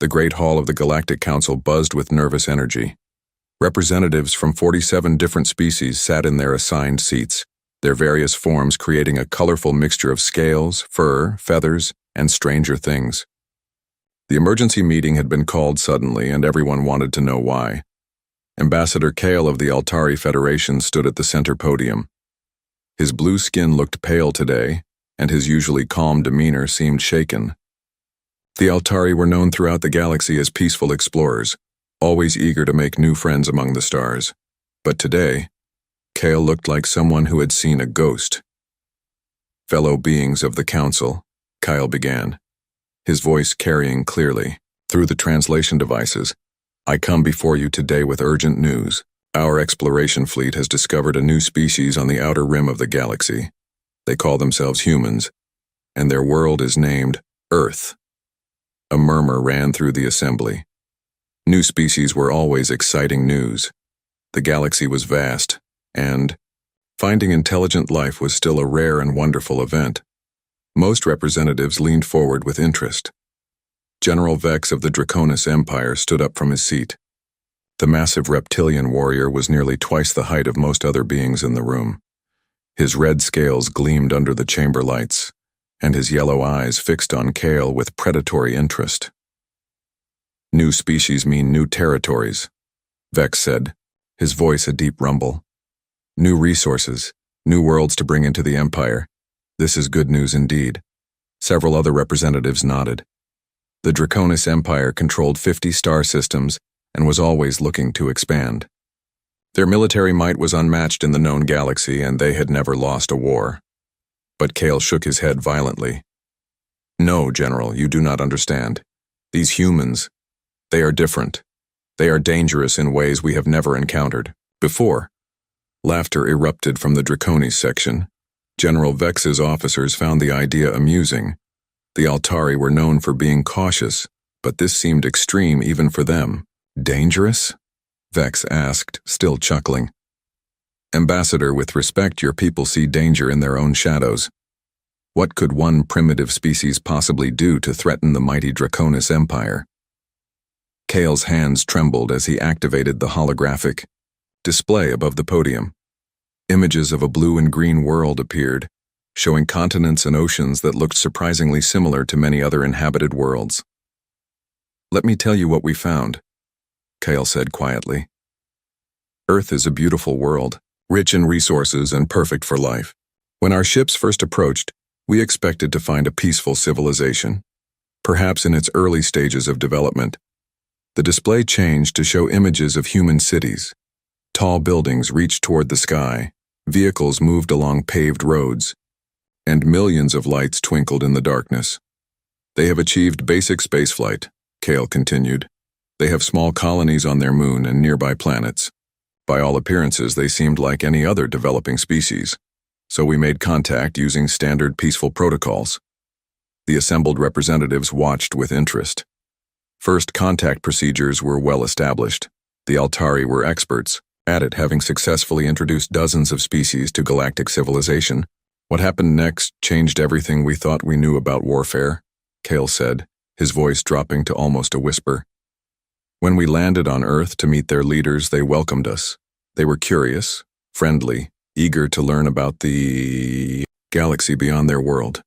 The Great Hall of the Galactic Council buzzed with nervous energy. Representatives from 47 different species sat in their assigned seats, their various forms creating a colorful mixture of scales, fur, feathers, and stranger things. The emergency meeting had been called suddenly, and everyone wanted to know why. Ambassador Kale of the Altari Federation stood at the center podium. His blue skin looked pale today, and his usually calm demeanor seemed shaken. The Altari were known throughout the galaxy as peaceful explorers, always eager to make new friends among the stars. But today, Kale looked like someone who had seen a ghost. "Fellow beings of the Council," Kyle began, his voice carrying clearly through the translation devices, "I come before you today with urgent news. Our exploration fleet has discovered a new species on the outer rim of the galaxy. They call themselves humans, and their world is named Earth." A murmur ran through the assembly. New species were always exciting news. The galaxy was vast, and finding intelligent life was still a rare and wonderful event. Most representatives leaned forward with interest. General Vex of the Draconis Empire stood up from his seat. The massive reptilian warrior was nearly twice the height of most other beings in the room. His red scales gleamed under the chamber lights, and his yellow eyes fixed on Kale with predatory interest. "New species mean new territories," Vex said, his voice a deep rumble. "New resources, new worlds to bring into the Empire. This is good news indeed." Several other representatives nodded. The Draconis Empire controlled 50 star systems and was always looking to expand. Their military might was unmatched in the known galaxy, and they had never lost a war. But Kale shook his head violently. "No, General, you do not understand. These humans, they are different. They are dangerous in ways we have never encountered before." Laughter erupted from the Draconis section. General Vex's officers found the idea amusing. The Altari were known for being cautious, but this seemed extreme even for them. "Dangerous?" Vex asked, still chuckling. "Ambassador, with respect, your people see danger in their own shadows. What could one primitive species possibly do to threaten the mighty Draconis Empire?" Kale's hands trembled as he activated the holographic display above the podium. Images of a blue and green world appeared, showing continents and oceans that looked surprisingly similar to many other inhabited worlds. "Let me tell you what we found," Kale said quietly. "Earth is a beautiful world, rich in resources and perfect for life. When our ships first approached, we expected to find a peaceful civilization, perhaps in its early stages of development. The display changed to show images of human cities. Tall buildings reached toward the sky, vehicles moved along paved roads, and millions of lights twinkled in the darkness. They have achieved basic spaceflight," Kale continued. "They have small colonies on their moon and nearby planets. By all appearances, they seemed like any other developing species, so we made contact using standard peaceful protocols." The assembled representatives watched with interest. First contact procedures were well established. The Altari were experts at it, having successfully introduced dozens of species to galactic civilization. "What happened next changed everything we thought we knew about warfare," Kale said, his voice dropping to almost a whisper. "When we landed on Earth to meet their leaders, they welcomed us. They were curious, friendly, eager to learn about the galaxy beyond their world.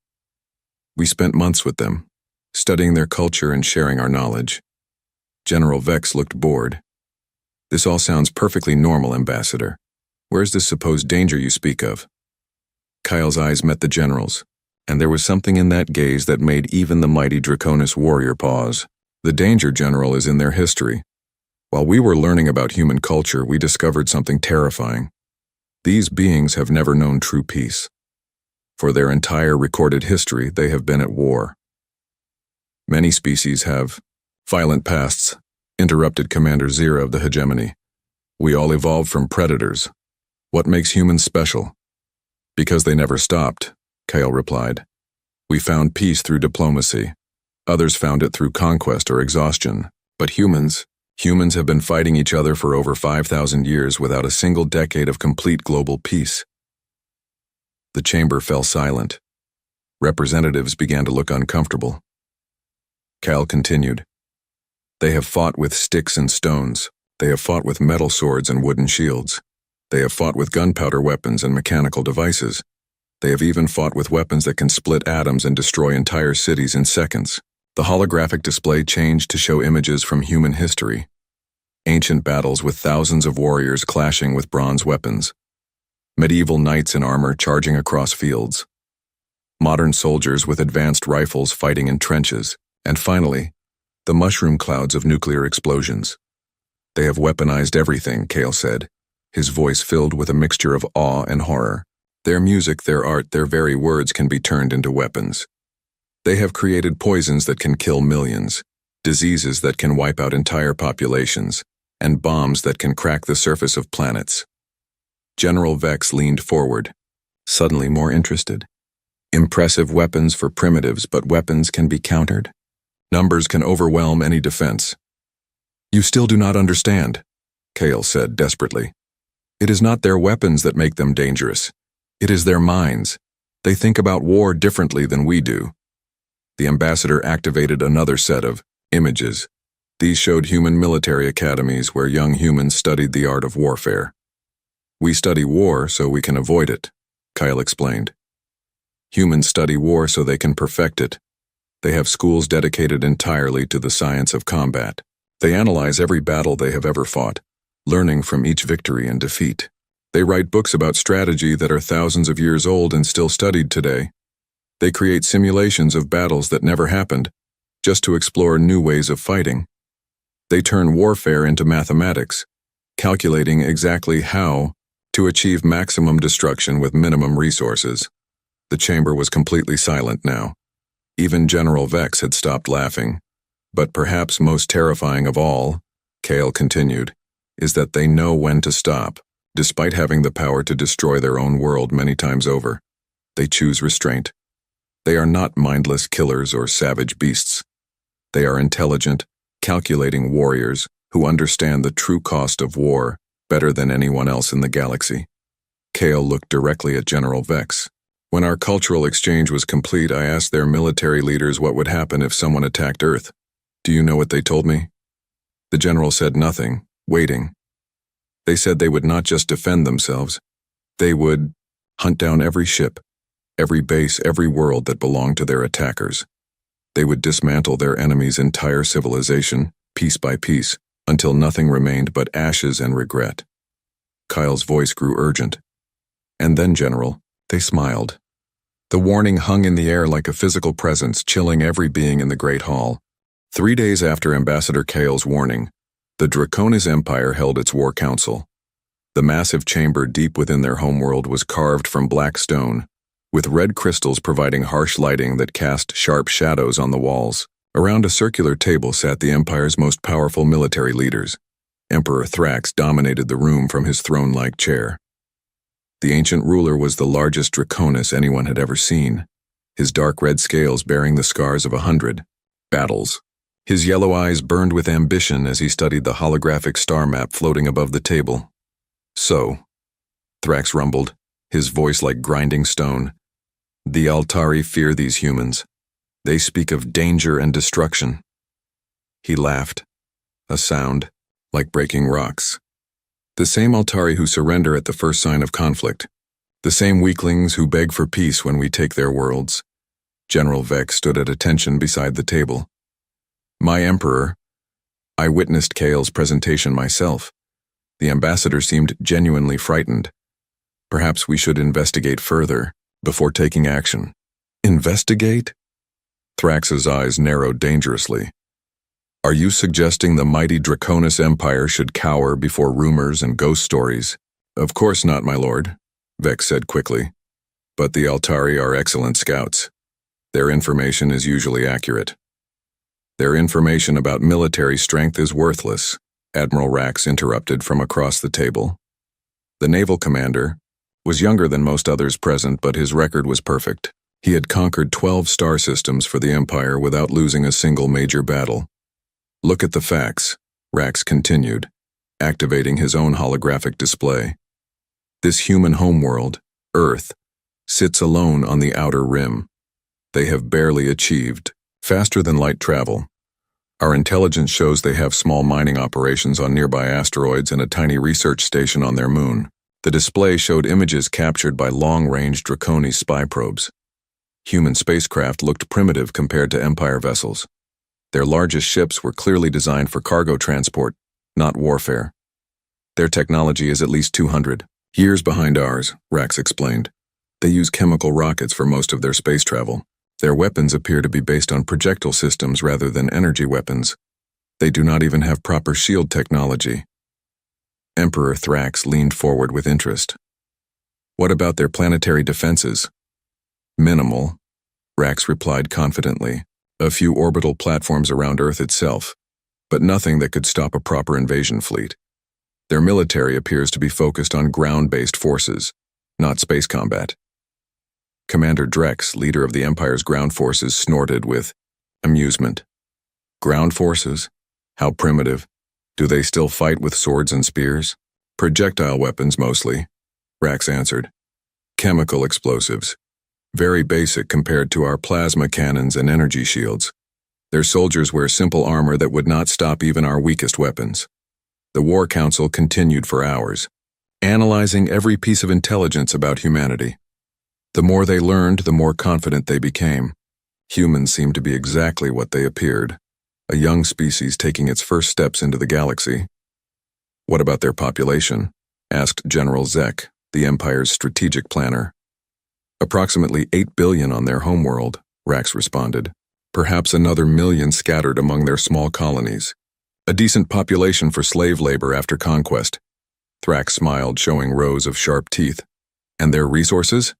We spent months with them, studying their culture and sharing our knowledge." General Vex looked bored. "This all sounds perfectly normal, Ambassador. Where's this supposed danger you speak of?" Kyle's eyes met the general's, and there was something in that gaze that made even the mighty Draconis warrior pause. "The danger, General, is in their history. While we were learning about human culture, we discovered something terrifying. These beings have never known true peace. For their entire recorded history, they have been at war. Many species have violent pasts," interrupted Commander Zira of the hegemony. "We all evolved from predators. What makes humans special?" "Because they never stopped," Kale replied. "We found peace through diplomacy. Others found it through conquest or exhaustion. But humans have been fighting each other for over 5,000 years without a single decade of complete global peace." The chamber fell silent. Representatives began to look uncomfortable. Cal continued, They have fought with sticks and stones. They have fought with metal swords and wooden shields. They have fought with gunpowder weapons and mechanical devices. They have even fought with weapons that can split atoms and destroy entire cities in seconds. The holographic display changed to show images from human history. Ancient battles with thousands of warriors clashing with bronze weapons. Medieval knights in armor charging across fields. Modern soldiers with advanced rifles fighting in trenches. And finally, the mushroom clouds of nuclear explosions. They have weaponized everything, Kale said, his voice filled with a mixture of awe and horror. Their music, their art, their very words can be turned into weapons. They have created poisons that can kill millions, diseases that can wipe out entire populations, and bombs that can crack the surface of planets. General Vex leaned forward, suddenly more interested. Impressive weapons for primitives, but weapons can be countered. Numbers can overwhelm any defense. You still do not understand, Kale said desperately. It is not their weapons that make them dangerous. It is their minds. They think about war differently than we do. The ambassador activated another set of images. These showed human military academies where young humans studied the art of warfare. We study war so we can avoid it, Kyle explained. Humans study war so they can perfect it. They have schools dedicated entirely to the science of combat. They analyze every battle they have ever fought, learning from each victory and defeat. They write books about strategy that are thousands of years old and still studied today. They create simulations of battles that never happened, just to explore new ways of fighting. They turn warfare into mathematics, calculating exactly how to achieve maximum destruction with minimum resources. The chamber was completely silent now. Even General Vex had stopped laughing. But perhaps most terrifying of all, Kale continued, is that they know when to stop, despite having the power to destroy their own world many times over. They choose restraint. They are not mindless killers or savage beasts. They are intelligent, calculating warriors who understand the true cost of war better than anyone else in the galaxy. Kale looked directly at General Vex. When our cultural exchange was complete, I asked their military leaders what would happen if someone attacked Earth. Do you know what they told me? The general said nothing, waiting. They said they would not just defend themselves. They would hunt down every ship, every base, every world that belonged to their attackers. They would dismantle their enemy's entire civilization, piece by piece, until nothing remained but ashes and regret. Kyle's voice grew urgent. And then, General, they smiled. The warning hung in the air like a physical presence, chilling every being in the Great Hall. 3 days after Ambassador Kale's warning, the Draconis Empire held its war council. The massive chamber deep within their homeworld was carved from black stone, with red crystals providing harsh lighting that cast sharp shadows on the walls. Around a circular table sat the Empire's most powerful military leaders. Emperor Thrax dominated the room from his throne-like chair. The ancient ruler was the largest Draconis anyone had ever seen, his dark red scales bearing the scars of 100 battles. His yellow eyes burned with ambition as he studied the holographic star map floating above the table. So, Thrax rumbled, his voice like grinding stone, the Altari fear these humans. They speak of danger and destruction. He laughed, a sound like breaking rocks. The same Altari who surrender at the first sign of conflict. The same weaklings who beg for peace when we take their worlds. General Vex stood at attention beside the table. My Emperor, I witnessed Kale's presentation myself. The ambassador seemed genuinely frightened. Perhaps we should investigate further before taking action. Investigate? Thrax's eyes narrowed dangerously. Are you suggesting the mighty Draconis Empire should cower before rumors and ghost stories? Of course not, my lord, Vex said quickly. But the Altari are excellent scouts. Their information is usually accurate. Their information about military strength is worthless, Admiral Rax interrupted from across the table. The naval commander was younger than most others present, but his record was perfect. He had conquered 12 star systems for the Empire without losing a single major battle. Look at the facts, Rax continued, activating his own holographic display. This human homeworld, Earth, sits alone on the outer rim. They have barely achieved faster than light travel, Our intelligence shows they have small mining operations on nearby asteroids and a tiny research station on their moon. The display showed images captured by long-range Draconi spy probes. Human spacecraft looked primitive compared to Empire vessels. Their largest ships were clearly designed for cargo transport, not warfare. Their technology is at least 200 years behind ours, Rax explained. They use chemical rockets for most of their space travel. Their weapons appear to be based on projectile systems rather than energy weapons. They do not even have proper shield technology. Emperor Thrax leaned forward with interest. What about their planetary defenses? Minimal, Rax replied confidently. A few orbital platforms around Earth itself, but nothing that could stop a proper invasion fleet. Their military appears to be focused on ground-based forces, not space combat. Commander Drex, leader of the Empire's ground forces, snorted with amusement. Ground forces? How primitive. Do they still fight with swords and spears? Projectile weapons mostly, Rax answered. Chemical explosives. Very basic compared to our plasma cannons and energy shields. Their soldiers wear simple armor that would not stop even our weakest weapons. The War Council continued for hours, analyzing every piece of intelligence about humanity. The more they learned, the more confident they became. Humans seemed to be exactly what they appeared, a young species taking its first steps into the galaxy. What about their population? Asked General Zek, the Empire's strategic planner. Approximately 8 billion on their homeworld, Rax responded. Perhaps another million scattered among their small colonies. A decent population for slave labor after conquest. Thrax smiled, showing rows of sharp teeth. And their resources?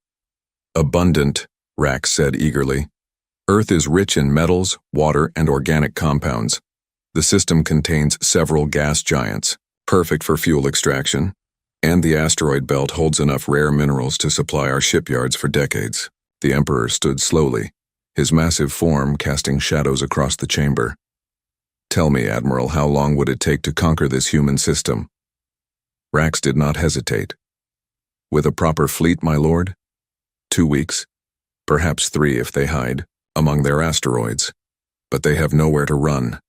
Abundant, Rax said eagerly. Earth is rich in metals, water, and organic compounds. The system contains several gas giants, perfect for fuel extraction. And the asteroid belt holds enough rare minerals to supply our shipyards for decades. The Emperor stood slowly, his massive form casting shadows across the chamber. Tell me, Admiral, how long would it take to conquer this human system? Rax did not hesitate. With a proper fleet, my lord? 2 weeks. Perhaps 3 if they hide among their asteroids. But they have nowhere to run.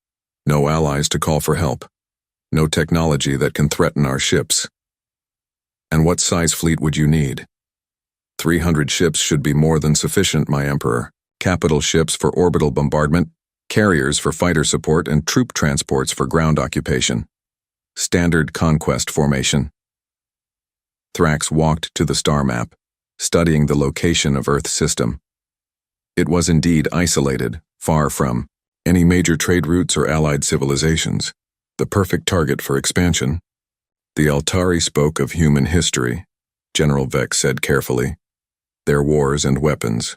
No allies to call for help. No technology that can threaten our ships. And what size fleet would you need? 300 ships should be more than sufficient, my Emperor. Capital ships for orbital bombardment, carriers for fighter support, and troop transports for ground occupation. Standard conquest formation. Thrax walked to the star map, studying the location of Earth's system. It was indeed isolated, far from any major trade routes or allied civilizations, the perfect target for expansion. The Altari spoke of human history, General Vex said carefully. Their wars and weapons.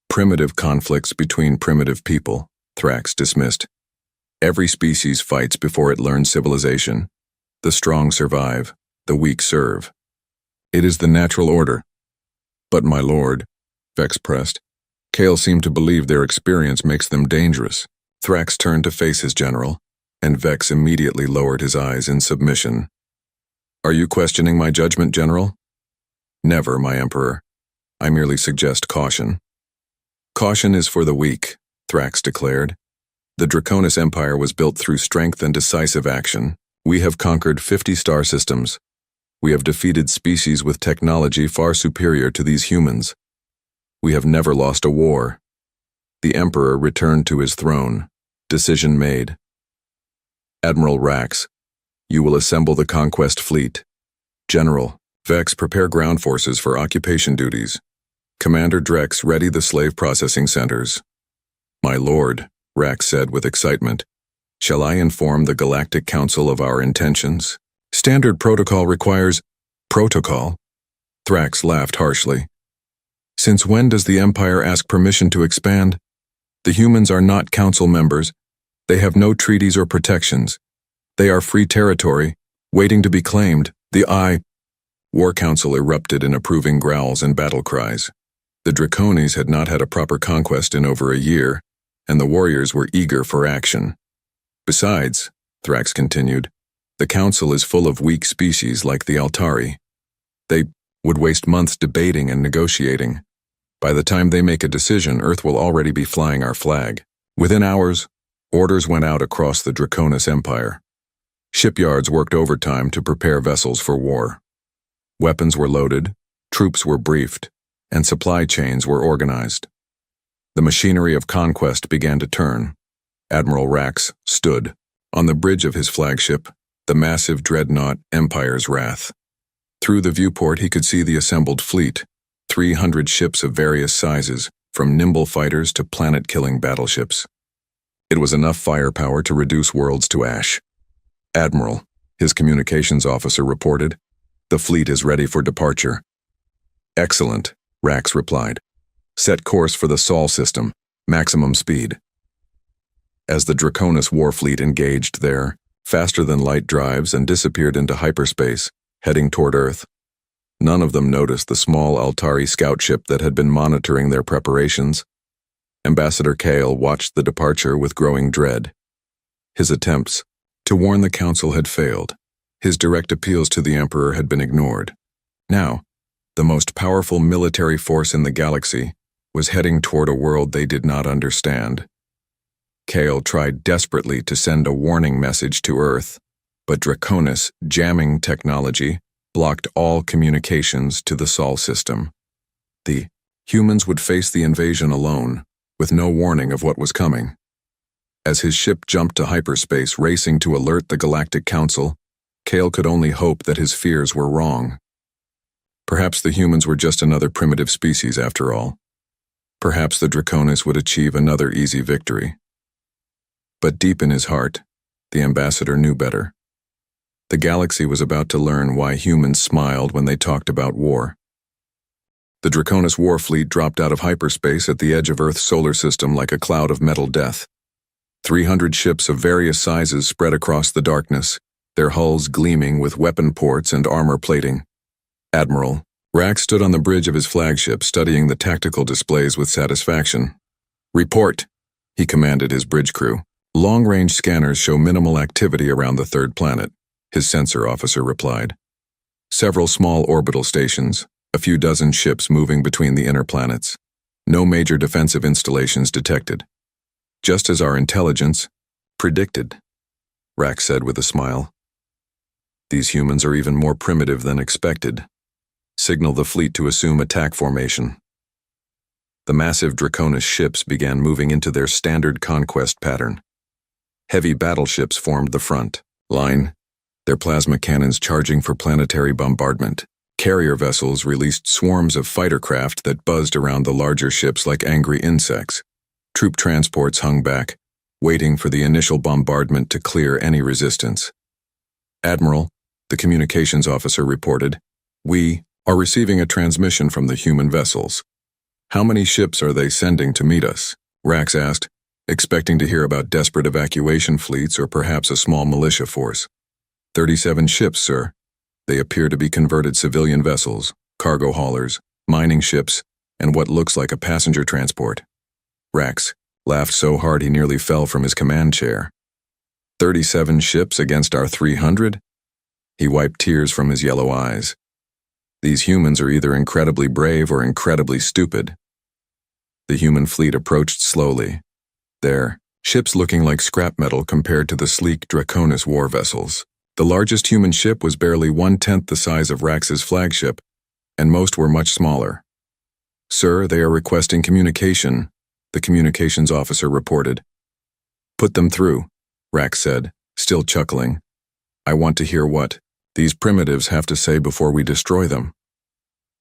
Primitive conflicts between primitive people, Thrax dismissed. Every species fights before it learns civilization. The strong survive, the weak serve. It is the natural order. But my lord, Vex pressed, Kale seemed to believe their experience makes them dangerous. Thrax turned to face his general, and Vex immediately lowered his eyes in submission. Are you questioning my judgment, General? Never, my Emperor. I merely suggest caution. Caution is for the weak, Thrax declared. The Draconis Empire was built through strength and decisive action. We have conquered 50 star systems. We have defeated species with technology far superior to these humans. We have never lost a war. The Emperor returned to his throne. Decision made. Admiral Rax, you will assemble the conquest fleet. General, Vex, prepare ground forces for occupation duties. Commander Drex, ready the slave processing centers. My lord, Rax said with excitement, shall I inform the Galactic Council of our intentions? Standard protocol requires protocol. Thrax laughed harshly. Since when does the Empire ask permission to expand? The humans are not council members. They have no treaties or protections. They are free territory, waiting to be claimed. The War Council erupted in approving growls and battle cries. The Draconis had not had a proper conquest in over a year, and the warriors were eager for action. Besides, Thrax continued, the Council is full of weak species like the Altari. They would waste months debating and negotiating. By the time they make a decision, Earth will already be flying our flag. Within hours, Orders went out across the Draconis Empire. Shipyards worked overtime to prepare vessels for war. Weapons were loaded, troops were briefed, and supply chains were organized. The machinery of conquest began to turn. Admiral Rax stood on the bridge of his flagship, the massive dreadnought Empire's Wrath. Through the viewport he could see the assembled fleet, 300 ships of various sizes, from nimble fighters to planet-killing battleships. It was enough firepower to reduce worlds to ash. "Admiral," his communications officer reported, "the fleet is ready for departure." "Excellent," Rax replied. "Set course for the Sol system, maximum speed." As the Draconis warfleet engaged there, faster-than-light drives, and disappeared into hyperspace, heading toward Earth, none of them noticed the small Altari scout ship that had been monitoring their preparations. Ambassador Kale watched the departure with growing dread. His attempts to warn the Council had failed. His direct appeals to the Emperor had been ignored. Now, the most powerful military force in the galaxy was heading toward a world they did not understand. Kale tried desperately to send a warning message to Earth, but Draconis jamming technology blocked all communications to the Sol system. The humans would face the invasion alone, with no warning of what was coming. As his ship jumped to hyperspace, racing to alert the Galactic Council, Kale could only hope that his fears were wrong. Perhaps the humans were just another primitive species after all. Perhaps the Draconis would achieve another easy victory. But deep in his heart, the ambassador knew better. The galaxy was about to learn why humans smiled when they talked about war. The Draconis warfleet dropped out of hyperspace at the edge of Earth's solar system like a cloud of metal death. 300 ships of various sizes spread across the darkness, their hulls gleaming with weapon ports and armor plating. Admiral Rax stood on the bridge of his flagship, studying the tactical displays with satisfaction. "Report," he commanded his bridge crew. "Long-range scanners show minimal activity around the third planet," his sensor officer replied. "Several small orbital stations, a few dozen ships moving between the inner planets. No major defensive installations detected. Just as our intelligence predicted," Rax said with a smile. "These humans are even more primitive than expected. Signal the fleet to assume attack formation." The massive Draconis ships began moving into their standard conquest pattern. Heavy battleships formed the front line, their plasma cannons charging for planetary bombardment. Carrier vessels released swarms of fighter craft that buzzed around the larger ships like angry insects. Troop transports hung back, waiting for the initial bombardment to clear any resistance. "Admiral," the communications officer reported, "we are receiving a transmission from the human vessels." "How many ships are they sending to meet us?" Rax asked, expecting to hear about desperate evacuation fleets or perhaps a small militia force. 37 ships, sir. They appear to be converted civilian vessels, cargo haulers, mining ships, and what looks like a passenger transport." Rax laughed so hard he nearly fell from his command chair. 37 ships against our 300? He wiped tears from his yellow eyes. These humans are either incredibly brave or incredibly stupid. The human fleet approached slowly, their ships looking like scrap metal compared to the sleek Draconis war vessels. The largest human ship was barely 1/10 the size of Rax's flagship, and most were much smaller. "Sir, they are requesting communication," the communications officer reported. "Put them through," Rax said, still chuckling. "I want to hear what these primitives have to say before we destroy them."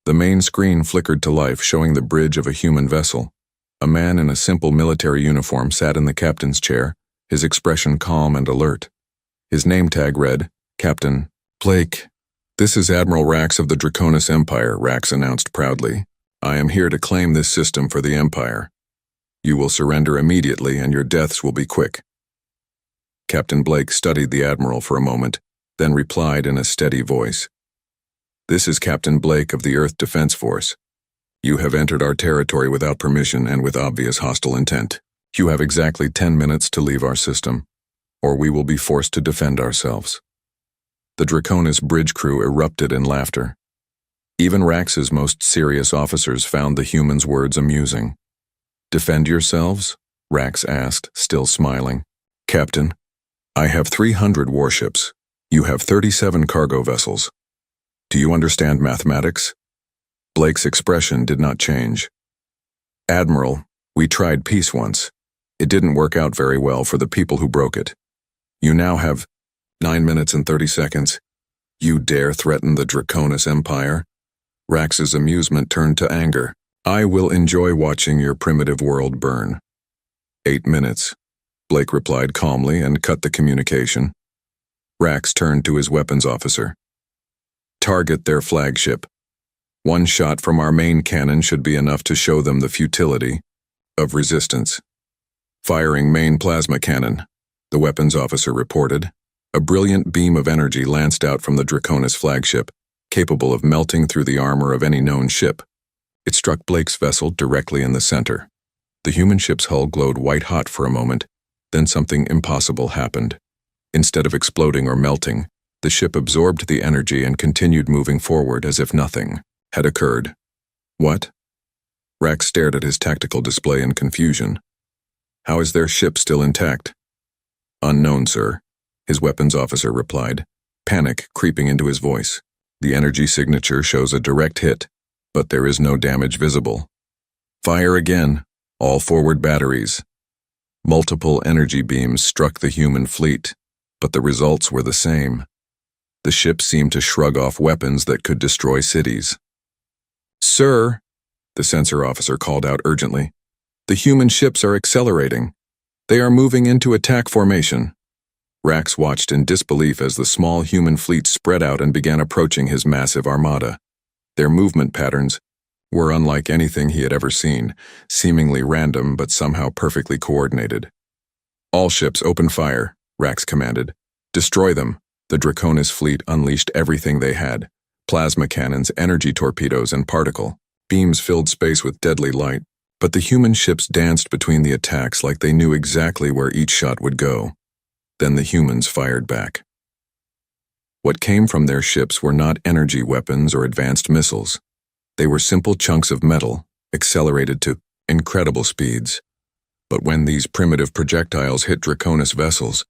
The main screen flickered to life, showing the bridge of a human vessel. A man in a simple military uniform sat in the captain's chair, his expression calm and alert. His name tag read, "Captain Blake." "This is Admiral Rax of the Draconis Empire," Rax announced proudly. "I am here to claim this system for the Empire. You will surrender immediately and your deaths will be quick." Captain Blake studied the Admiral for a moment, then replied in a steady voice. "This is Captain Blake of the Earth Defense Force. You have entered our territory without permission and with obvious hostile intent. You have exactly 10 minutes to leave our system, or we will be forced to defend ourselves." The Draconis bridge crew erupted in laughter. Even Rax's most serious officers found the humans' words amusing. "Defend yourselves?" Rax asked, still smiling. Captain, I have 300 warships. You have 37 cargo vessels. Do you understand mathematics? Blake's expression did not change. Admiral, we tried peace once. It didn't work out very well for the people who broke it. You now have 9 minutes and 30 seconds. You dare threaten the Draconis Empire? Rax's amusement turned to anger. I will enjoy watching your primitive world burn. 8 minutes, Blake replied calmly and cut the communication. Rax turned to his weapons officer. Target their flagship. One shot from our main cannon should be enough to show them the futility of resistance. Firing main plasma cannon, the weapons officer reported. A brilliant beam of energy lanced out from the Draconis flagship, capable of melting through the armor of any known ship. It struck Blake's vessel directly in the center. The human ship's hull glowed white-hot for a moment, then something impossible happened. Instead of exploding or melting, the ship absorbed the energy and continued moving forward as if nothing had occurred. What? Rax stared at his tactical display in confusion. How is their ship still intact? Unknown, sir, his weapons officer replied, panic creeping into his voice. The energy signature shows a direct hit, but there is no damage visible. Fire again, all forward batteries. Multiple energy beams struck the human fleet, but the results were the same. The ship seemed to shrug off weapons that could destroy cities. Sir, the sensor officer called out urgently, the human ships are accelerating. They are moving into attack formation. Rax watched in disbelief as the small human fleet spread out and began approaching his massive armada. Their movement patterns were unlike anything he had ever seen, seemingly random but somehow perfectly coordinated. All ships open fire, Rax commanded. Destroy them. The Draconis fleet unleashed everything they had. Plasma cannons, energy torpedoes, and particle beams filled space with deadly light, but the human ships danced between the attacks like they knew exactly where each shot would go. Then the humans fired back. What came from their ships were not energy weapons or advanced missiles. They were simple chunks of metal, accelerated to incredible speeds. But when these primitive projectiles hit Draconis vessels,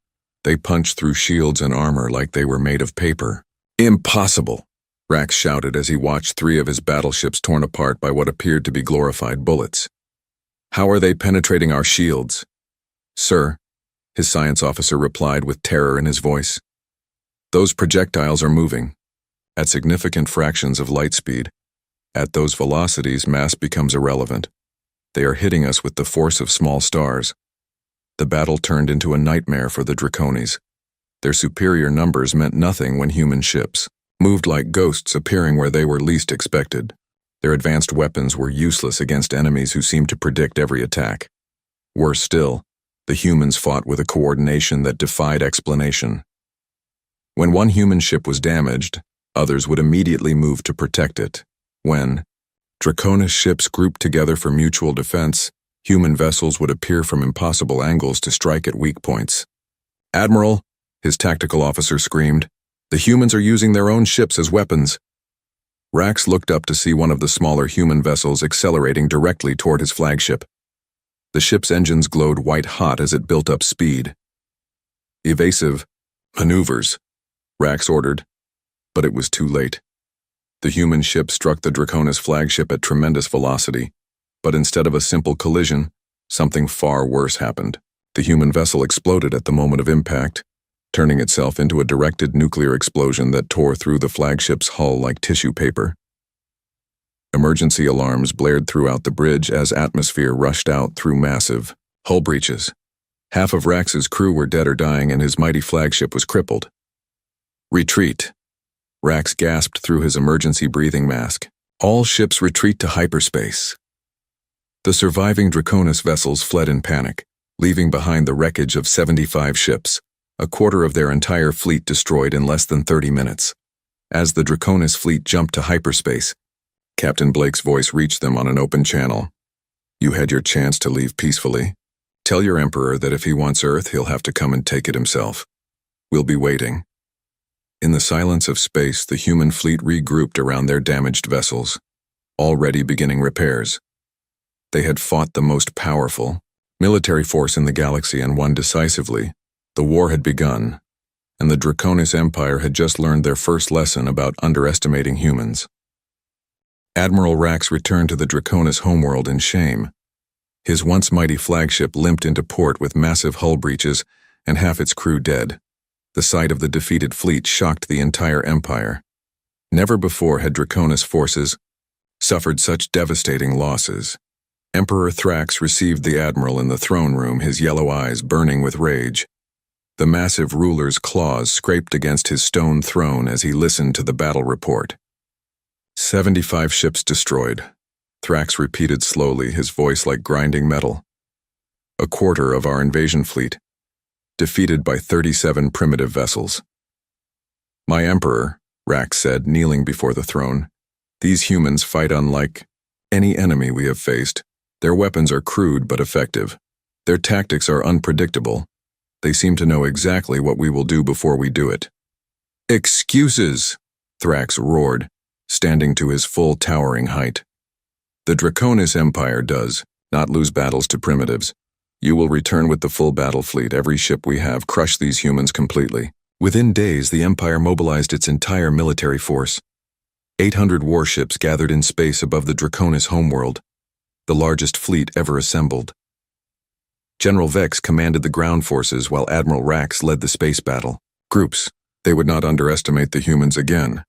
they punched through shields and armor like they were made of paper. Impossible! Rax shouted as he watched 3 of his battleships torn apart by what appeared to be glorified bullets. How are they penetrating our shields? Sir, his science officer replied with terror in his voice. Those projectiles are moving at significant fractions of light speed. At those velocities, mass becomes irrelevant. They are hitting us with the force of small stars. The battle turned into a nightmare for the Draconis. Their superior numbers meant nothing when human ships moved like ghosts appearing where they were least expected. Their advanced weapons were useless against enemies who seemed to predict every attack. Worse still, the humans fought with a coordination that defied explanation. When one human ship was damaged, others would immediately move to protect it. When Draconis ships grouped together for mutual defense, human vessels would appear from impossible angles to strike at weak points. Admiral, his tactical officer screamed, the humans are using their own ships as weapons. Rax looked up to see one of the smaller human vessels accelerating directly toward his flagship. The ship's engines glowed white-hot as it built up speed. Evasive maneuvers, Rax ordered, but it was too late. The human ship struck the Draconis flagship at tremendous velocity, but instead of a simple collision, something far worse happened. The human vessel exploded at the moment of impact, turning itself into a directed nuclear explosion that tore through the flagship's hull like tissue paper. Emergency alarms blared throughout the bridge as atmosphere rushed out through massive hull breaches. Half of Rax's crew were dead or dying and his mighty flagship was crippled. Retreat. Rax gasped through his emergency breathing mask. All ships retreat to hyperspace. The surviving Draconis vessels fled in panic, leaving behind the wreckage of 75 ships, a quarter of their entire fleet destroyed in less than 30 minutes. As the Draconis fleet jumped to hyperspace, Captain Blake's voice reached them on an open channel. You had your chance to leave peacefully. Tell your Emperor that if he wants Earth, he'll have to come and take it himself. We'll be waiting. In the silence of space, the human fleet regrouped around their damaged vessels, already beginning repairs. They had fought the most powerful military force in the galaxy and won decisively, The war had begun, and the Draconis Empire had just learned their first lesson about underestimating humans. Admiral Rax returned to the Draconis homeworld in shame. His once mighty flagship limped into port with massive hull breaches and half its crew dead. The sight of the defeated fleet shocked the entire empire. Never before had Draconis forces suffered such devastating losses. Emperor Thrax received the admiral in the throne room, his yellow eyes burning with rage. The massive ruler's claws scraped against his stone throne as he listened to the battle report. 75 ships destroyed, Thrax repeated slowly, his voice like grinding metal. A quarter of our invasion fleet, defeated by 37 primitive vessels. My emperor, Rax said, kneeling before the throne, these humans fight unlike any enemy we have faced. Their weapons are crude but effective. Their tactics are unpredictable. They seem to know exactly what we will do before we do it. Excuses, Thrax roared, standing to his full towering height. The Draconis Empire does not lose battles to primitives. You will return with the full battle fleet. Every ship we have, crush these humans completely. Within days, the Empire mobilized its entire military force. 800 warships gathered in space above the Draconis homeworld, the largest fleet ever assembled. General Vex commanded the ground forces while Admiral Rax led the space battle. Groups, they would not underestimate the humans again.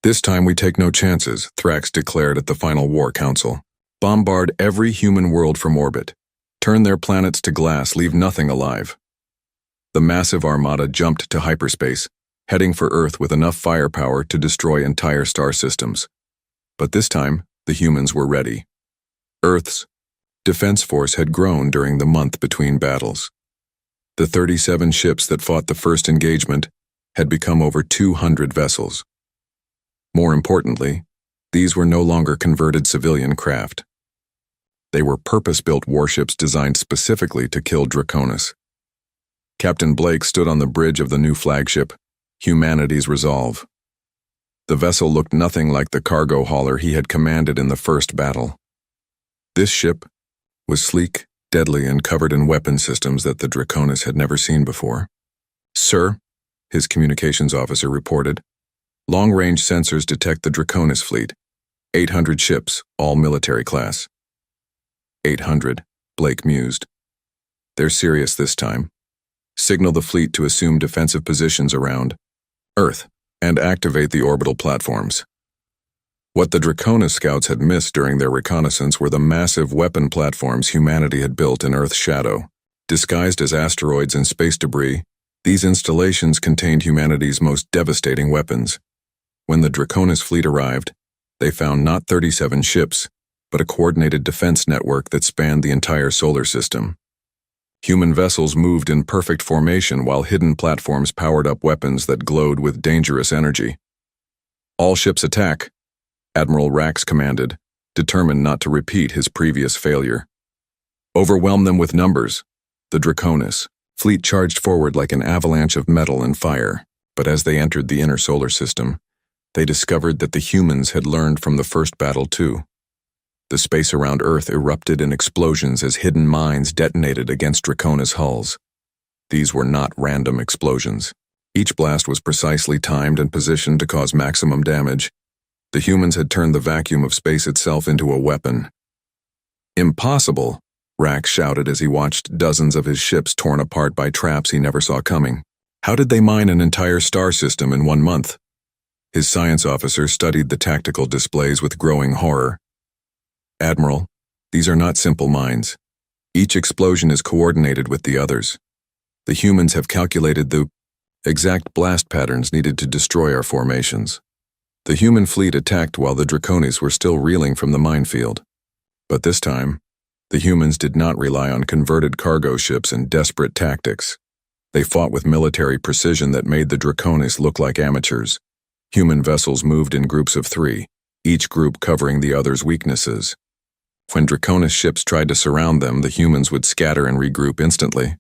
This time we take no chances, Thrax declared at the final war council. Bombard every human world from orbit. Turn their planets to glass, leave nothing alive. The massive armada jumped to hyperspace, heading for Earth with enough firepower to destroy entire star systems. But this time, the humans were ready. Earth's defense force had grown during the month between battles. The 37 ships that fought the first engagement had become over 200 vessels. More importantly, these were no longer converted civilian craft. They were purpose-built warships designed specifically to kill Draconis. Captain Blake stood on the bridge of the new flagship, Humanity's Resolve. The vessel looked nothing like the cargo hauler he had commanded in the first battle. This ship was sleek, deadly, and covered in weapon systems that the Draconis had never seen before. Sir, his communications officer reported, long-range sensors detect the Draconis fleet. 800 ships, all military class. 800, Blake mused. They're serious this time. Signal the fleet to assume defensive positions around Earth and activate the orbital platforms. What the Draconis scouts had missed during their reconnaissance were the massive weapon platforms humanity had built in Earth's shadow. Disguised as asteroids and space debris, these installations contained humanity's most devastating weapons. When the Draconis fleet arrived, they found not 37 ships, but a coordinated defense network that spanned the entire solar system. Human vessels moved in perfect formation while hidden platforms powered up weapons that glowed with dangerous energy. All ships attack, Admiral Rax commanded, determined not to repeat his previous failure. Overwhelm them with numbers. The Draconis fleet charged forward like an avalanche of metal and fire, but as they entered the inner solar system, they discovered that the humans had learned from the first battle too. The space around Earth erupted in explosions as hidden mines detonated against Draconis hulls. These were not random explosions. Each blast was precisely timed and positioned to cause maximum damage. The humans had turned the vacuum of space itself into a weapon. Impossible, Rax shouted as he watched dozens of his ships torn apart by traps he never saw coming. How did they mine an entire star system in 1 month? His science officer studied the tactical displays with growing horror. Admiral, these are not simple mines. Each explosion is coordinated with the others. The humans have calculated the exact blast patterns needed to destroy our formations. The human fleet attacked while the Draconis were still reeling from the minefield. But this time, the humans did not rely on converted cargo ships and desperate tactics. They fought with military precision that made the Draconis look like amateurs. Human vessels moved in groups of 3, each group covering the other's weaknesses. When Draconis ships tried to surround them, the humans would scatter and regroup instantly.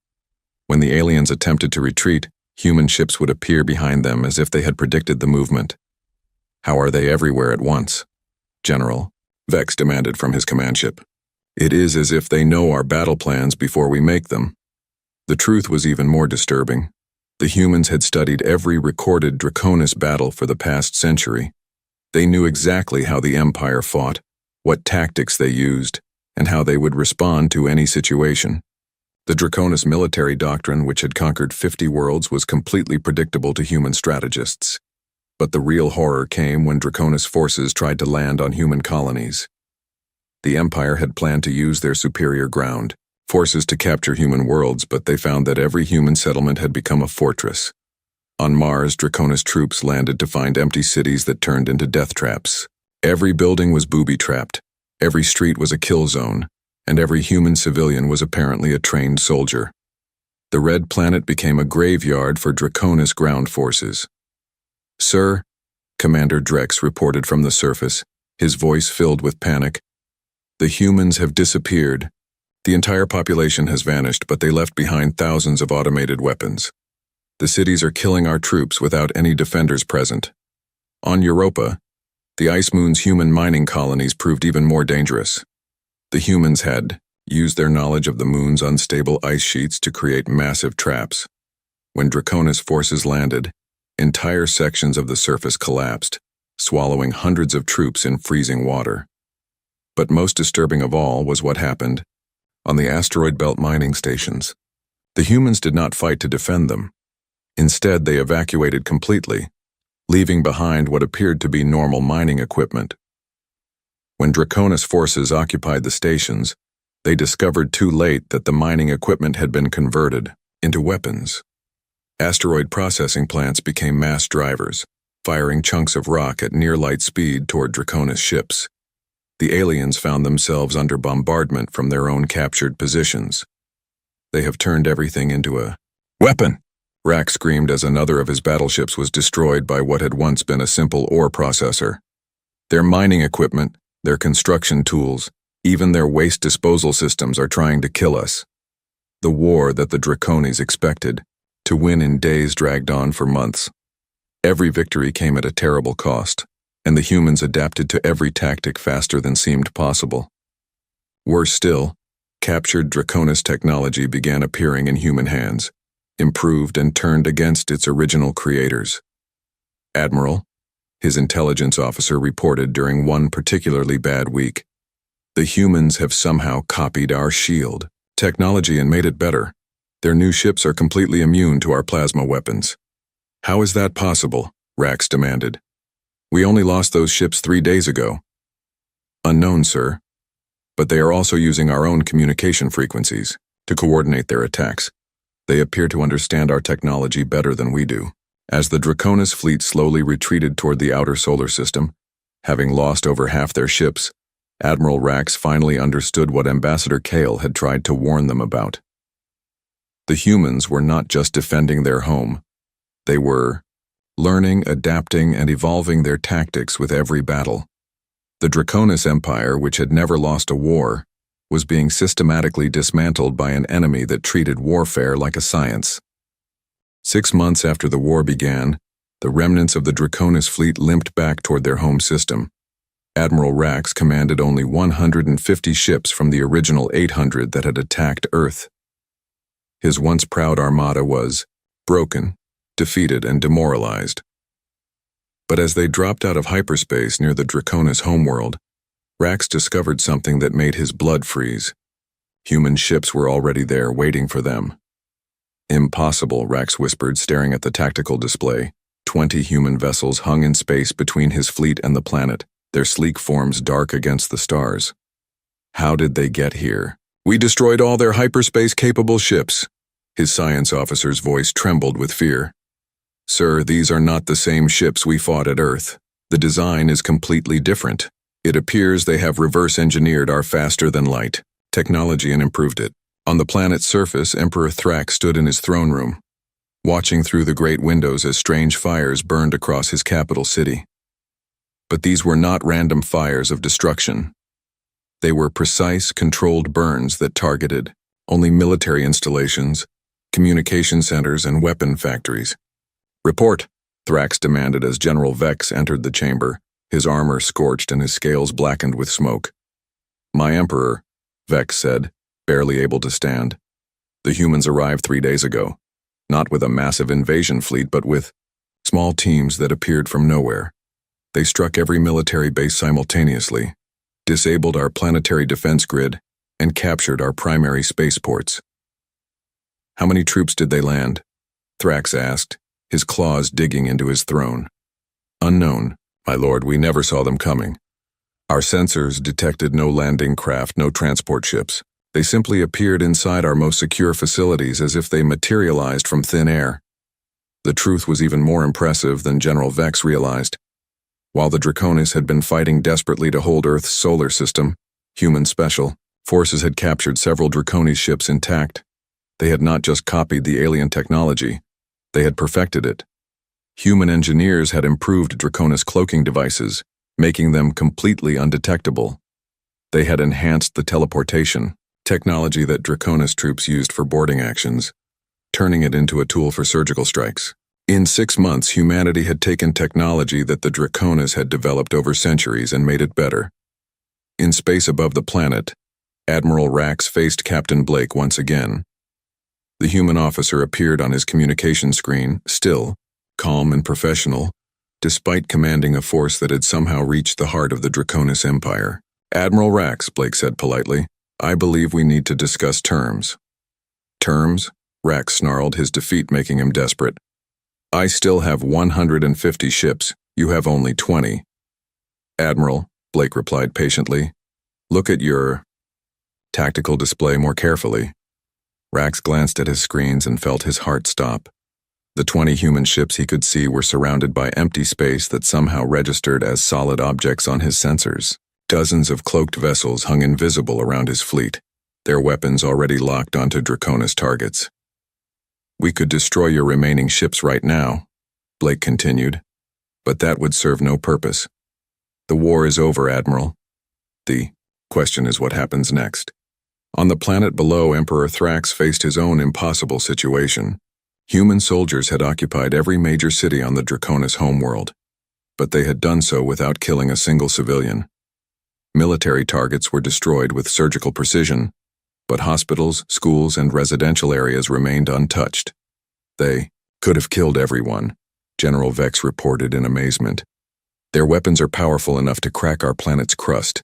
When the aliens attempted to retreat, human ships would appear behind them as if they had predicted the movement. How are they everywhere at once? General, Vex demanded from his command ship. It is as if they know our battle plans before we make them. The truth was even more disturbing. The humans had studied every recorded Draconis battle for the past century. They knew exactly how the Empire fought, what tactics they used, and how they would respond to any situation. The Draconis military doctrine, which had conquered 50 worlds, was completely predictable to human strategists. But the real horror came when Draconis forces tried to land on human colonies. The Empire had planned to use their superior ground forces to capture human worlds, but they found that every human settlement had become a fortress. On Mars, Draconis troops landed to find empty cities that turned into death traps. Every building was booby-trapped, every street was a kill zone, and every human civilian was apparently a trained soldier. The Red Planet became a graveyard for Draconis ground forces. "Sir," Commander Drex reported from the surface, his voice filled with panic, "the humans have disappeared. The entire population has vanished, but they left behind thousands of automated weapons. The cities are killing our troops without any defenders present. On Europa, the Ice Moon's human mining colonies proved even more dangerous. The humans had used their knowledge of the moon's unstable ice sheets to create massive traps. When Draconis forces landed, entire sections of the surface collapsed, swallowing hundreds of troops in freezing water. But most disturbing of all was what happened on the asteroid belt mining stations. The humans did not fight to defend them. Instead, they evacuated completely, leaving behind what appeared to be normal mining equipment. When Draconis forces occupied the stations, they discovered too late that the mining equipment had been converted into weapons. Asteroid processing plants became mass drivers, firing chunks of rock at near-light speed toward Draconis ships. The aliens found themselves under bombardment from their own captured positions. "They have turned everything into a weapon," Rack screamed as another of his battleships was destroyed by what had once been a simple ore processor. "Their mining equipment, their construction tools, even their waste disposal systems are trying to kill us." The war that the Draconis expected to win in days dragged on for months. Every victory came at a terrible cost, and the humans adapted to every tactic faster than seemed possible. Worse still, captured Draconis technology began appearing in human hands, improved and turned against its original creators. "Admiral," his intelligence officer reported during one particularly bad week, "the humans have somehow copied our shield technology and made it better. Their new ships are completely immune to our plasma weapons." "How is that possible?" Rax demanded. "We only lost those ships 3 days ago." "Unknown, sir. But they are also using our own communication frequencies to coordinate their attacks. They appear to understand our technology better than we do." As the Draconis fleet slowly retreated toward the outer solar system, having lost over half their ships, Admiral Rax finally understood what Ambassador Kale had tried to warn them about. The humans were not just defending their home. They were learning, adapting, and evolving their tactics with every battle. The Draconis Empire, which had never lost a war, was being systematically dismantled by an enemy that treated warfare like a science. 6 months after the war began, the remnants of the Draconis fleet limped back toward their home system. Admiral Rax commanded only 150 ships from the original 800 that had attacked Earth. His once proud armada was broken, defeated, and demoralized. But as they dropped out of hyperspace near the Draconis homeworld, Rax discovered something that made his blood freeze. Human ships were already there, waiting for them. "Impossible," Rax whispered, staring at the tactical display. 20 human vessels hung in space between his fleet and the planet, their sleek forms dark against the stars. "How did they get here?" "We destroyed all their hyperspace-capable ships." His science officer's voice trembled with fear. "Sir, these are not the same ships we fought at Earth. The design is completely different. It appears they have reverse-engineered our faster-than-light technology and improved it." On the planet's surface, Emperor Thrax stood in his throne room, watching through the great windows as strange fires burned across his capital city. But these were not random fires of destruction. They were precise, controlled burns that targeted only military installations, communication centers, and weapon factories. "Report," Thrax demanded as General Vex entered the chamber, his armor scorched and his scales blackened with smoke. "My Emperor," Vex said, barely able to stand. "The The humans arrived 3 days ago, not with a massive invasion fleet, but with small teams that appeared from nowhere. They struck every military base simultaneously, disabled our planetary defense grid, and captured our primary spaceports. How many troops did they land? Thrax asked, his claws digging into his throne. Unknown, my lord, we never saw them coming. Our sensors detected no landing craft, no transport ships. They simply appeared inside our most secure facilities as if they materialized from thin air. The truth was even more impressive than General Vex realized. While the Draconis had been fighting desperately to hold Earth's solar system, human special forces had captured several Draconis ships intact. They had not just copied the alien technology, they had perfected it. Human engineers had improved Draconis cloaking devices, making them completely undetectable. They had enhanced the teleportation technology that Draconis troops used for boarding actions, turning it into a tool for surgical strikes. In 6 months, humanity had taken technology that the Draconis had developed over centuries and made it better. In space above the planet, Admiral Rax faced Captain Blake once again. The human officer appeared on his communication screen, still, calm and professional, despite commanding a force that had somehow reached the heart of the Draconis Empire. Admiral Rax, Blake said politely, I believe we need to discuss terms. Terms? Rax snarled, his defeat making him desperate. I still have 150 ships, you have only 20. Admiral, Blake replied patiently, look at your tactical display more carefully. Rax glanced at his screens and felt his heart stop. The 20 human ships he could see were surrounded by empty space that somehow registered as solid objects on his sensors. Dozens of cloaked vessels hung invisible around his fleet, their weapons already locked onto Draconis targets. We could destroy your remaining ships right now, Blake continued, but that would serve no purpose. The war is over, Admiral. The question is what happens next. On the planet below, Emperor Thrax faced his own impossible situation. Human soldiers had occupied every major city on the Draconis homeworld, but they had done so without killing a single civilian. Military targets were destroyed with surgical precision, but hospitals, schools, and residential areas remained untouched. They could have killed everyone, General Vex reported in amazement. Their weapons are powerful enough to crack our planet's crust.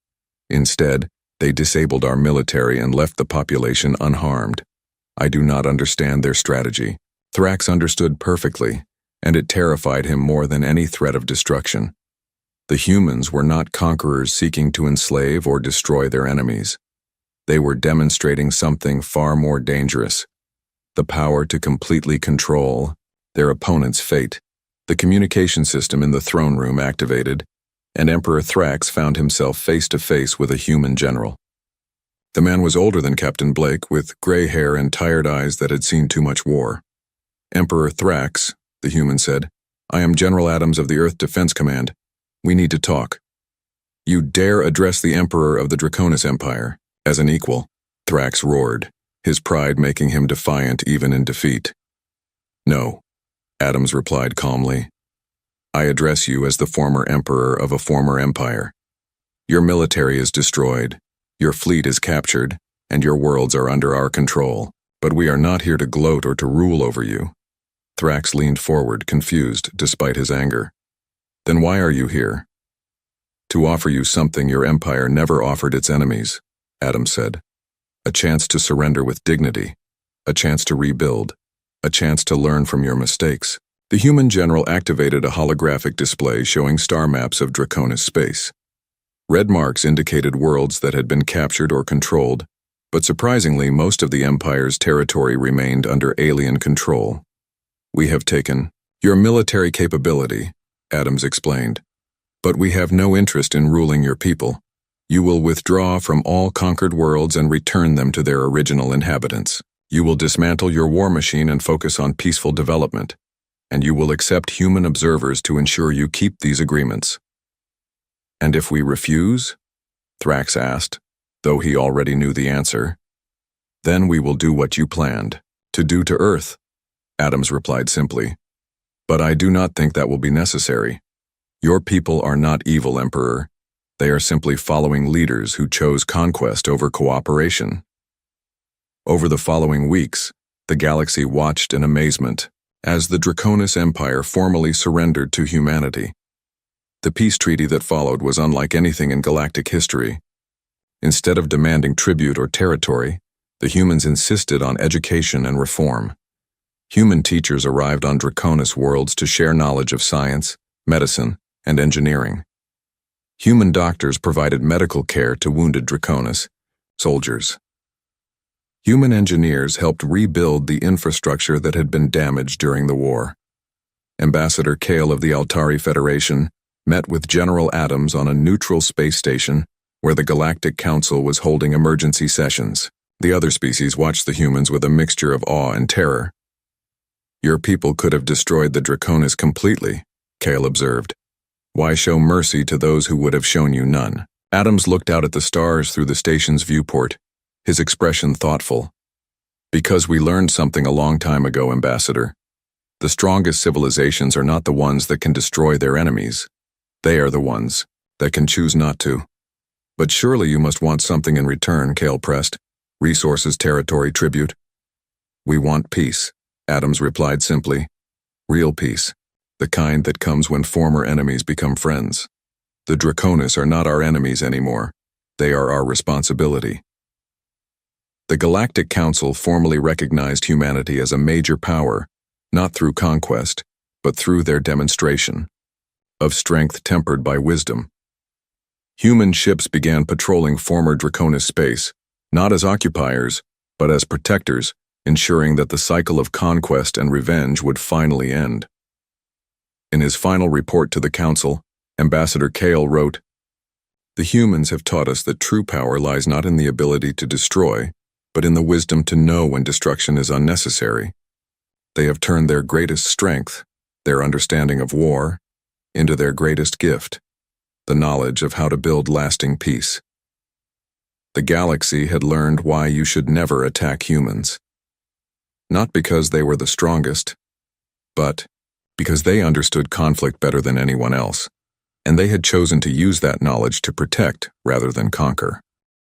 Instead, they disabled our military and left the population unharmed. I do not understand their strategy. Thrax understood perfectly, and it terrified him more than any threat of destruction. The humans were not conquerors seeking to enslave or destroy their enemies. They were demonstrating something far more dangerous, the power to completely control their opponent's fate. The communication system in the throne room activated, and Emperor Thrax found himself face to face with a human general. The man was older than Captain Blake, with gray hair and tired eyes that had seen too much war. Emperor Thrax, the human said, I am General Adams of the Earth Defense Command. We need to talk. You dare address the Emperor of the Draconis Empire as an equal, Thrax roared, his pride making him defiant even in defeat. No, Adams replied calmly. I address you as the former emperor of a former empire. Your military is destroyed, your fleet is captured, and your worlds are under our control, but we are not here to gloat or to rule over you. Thrax leaned forward, confused despite his anger. Then why are you here? To offer you something your empire never offered its enemies, Adams said. A chance to surrender with dignity, a chance to rebuild, a chance to learn from your mistakes. The human general activated a holographic display showing star maps of Draconis space. Red marks indicated worlds that had been captured or controlled, but surprisingly, most of the Empire's territory remained under alien control. We have taken your military capability, Adams explained, but we have no interest in ruling your people. You will withdraw from all conquered worlds and return them to their original inhabitants. You will dismantle your war machine and focus on peaceful development. And you will accept human observers to ensure you keep these agreements. And if we refuse? Thrax asked, though he already knew the answer. Then we will do what you planned, to do to Earth, Adams replied simply. But I do not think that will be necessary. Your people are not evil, Emperor. They are simply following leaders who chose conquest over cooperation. Over the following weeks, The galaxy watched in amazement as the Draconis Empire formally surrendered to humanity. The peace treaty that followed was unlike anything in galactic history. Instead of demanding tribute or territory, the humans insisted on education and reform. Human teachers arrived on Draconis worlds to share knowledge of science, medicine, and engineering. Human doctors provided medical care to wounded Draconis soldiers. Human engineers helped rebuild the infrastructure that had been damaged during the war. Ambassador Kale of the Altari Federation met with General Adams on a neutral space station where the Galactic Council was holding emergency sessions. The other species watched the humans with a mixture of awe and terror. "Your people could have destroyed the Draconis completely," Kale observed. "Why show mercy to those who would have shown you none?" Adams looked out at the stars through the station's viewport, his expression thoughtful. "Because we learned something a long time ago, Ambassador. The strongest civilizations are not the ones that can destroy their enemies. They are the ones that can choose not to." "But surely you must want something in return," Kale pressed. "Resources, territory, tribute." "We want peace," Adams replied simply. "Real peace, the kind that comes when former enemies become friends. The Draconis are not our enemies anymore. They are our responsibility." The Galactic Council formally recognized humanity as a major power, not through conquest, but through their demonstration of strength tempered by wisdom. Human ships began patrolling former Draconis space, not as occupiers, but as protectors, ensuring that the cycle of conquest and revenge would finally end. In his final report to the Council, Ambassador Kale wrote, "The humans have taught us that true power lies not in the ability to destroy, but in the wisdom to know when destruction is unnecessary. They have turned their greatest strength, their understanding of war, into their greatest gift, the knowledge of how to build lasting peace." The galaxy had learned why you should never attack humans. Not because they were the strongest, but because they understood conflict better than anyone else, and they had chosen to use that knowledge to protect rather than conquer.